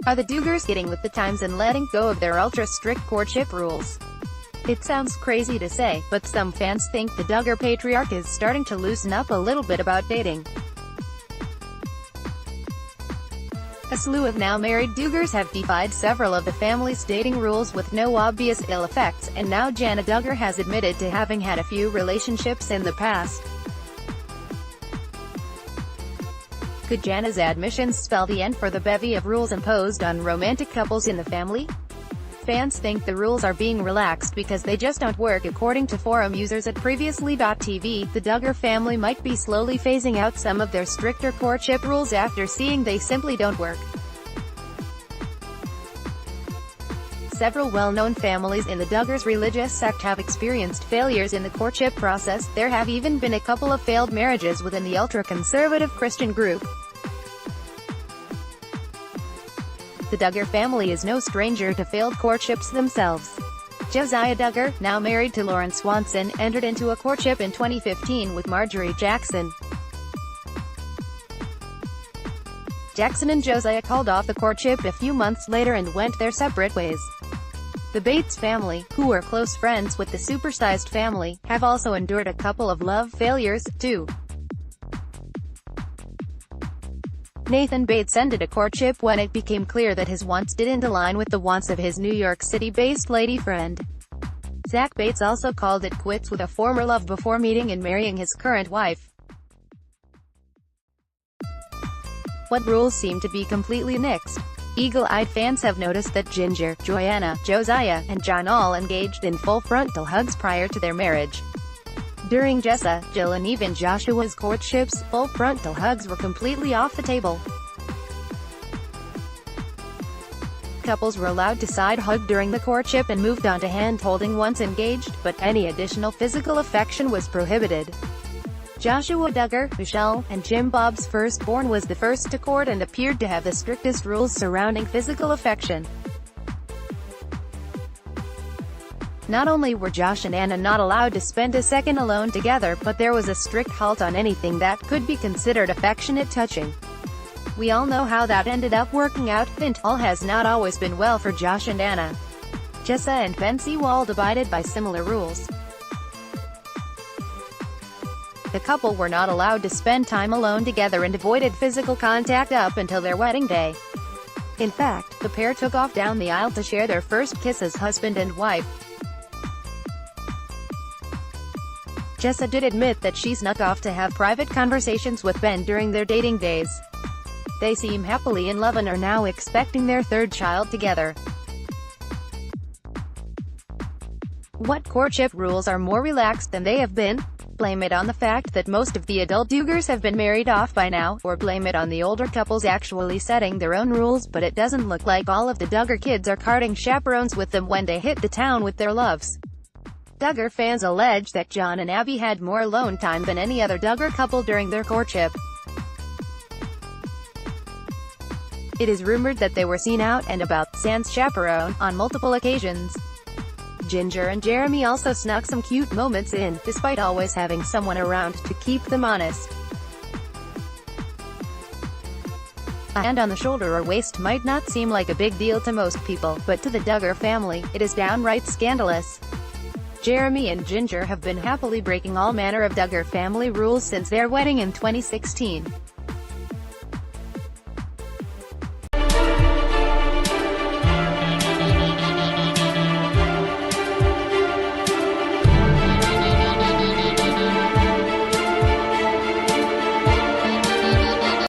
Are the Duggars getting with the times and letting go of their ultra-strict courtship rules? It sounds crazy to say, but some fans think the Duggar patriarch is starting to loosen up a little bit about dating. A slew of now-married Duggars have defied several of the family's dating rules with no obvious ill effects, and now Jana Duggar has admitted to having had a few relationships in the past. Could Jana's admissions spell the end for the bevy of rules imposed on romantic couples in the family? Fans think the rules are being relaxed because they just don't work. According to forum users at Previously.tv, the Duggar family might be slowly phasing out some of their stricter courtship rules after seeing they simply don't work. Several well-known families in the Duggars religious sect have experienced failures in the courtship process. There have even been a couple of failed marriages within the ultra-conservative Christian group. The Duggar family is no stranger to failed courtships themselves. Josiah Duggar, now married to Lauren Swanson, entered into a courtship in 2015 with Marjorie Jackson. Jackson and Josiah called off the courtship a few months later and went their separate ways. The Bates family, who are close friends with the supersized family, have also endured a couple of love failures, too. Nathan Bates ended a courtship when it became clear that his wants didn't align with the wants of his New York City-based lady friend. Zach Bates also called it quits with a former love before meeting and marrying his current wife. What rules seem to be completely nixed? Eagle-eyed fans have noticed that Ginger, Joanna, Josiah, and John all engaged in full frontal hugs prior to their marriage. During Jessa, Jill and even Joshua's courtships, full frontal hugs were completely off the table. Couples were allowed to side hug during the courtship and moved on to hand-holding once engaged, but any additional physical affection was prohibited. Joshua Duggar, Michelle, and Jim Bob's firstborn was the first to court and appeared to have the strictest rules surrounding physical affection. Not only were Josh and Anna not allowed to spend a second alone together, but there was a strict halt on anything that could be considered affectionate touching. We all know how that ended up working out. All has not always been well for Josh and Anna. Jessa and Ben Seawald abided by similar rules. The couple were not allowed to spend time alone together and avoided physical contact up until their wedding day. In fact, the pair took off down the aisle to share their first kiss as husband and wife. Jessa did admit that she snuck off to have private conversations with Ben during their dating days. They seem happily in love and are now expecting their third child together. What courtship rules are more relaxed than they have been? Blame it on the fact that most of the adult Duggars have been married off by now, or blame it on the older couples actually setting their own rules, but it doesn't look like all of the Duggar kids are carting chaperones with them when they hit the town with their loves. Duggar fans allege that John and Abby had more alone time than any other Duggar couple during their courtship. It is rumored that they were seen out and about, sans chaperone, on multiple occasions. Ginger and Jeremy also snuck some cute moments in, despite always having someone around to keep them honest. A hand on the shoulder or waist might not seem like a big deal to most people, but to the Duggar family, it is downright scandalous. Jeremy and Ginger have been happily breaking all manner of Duggar family rules since their wedding in 2016.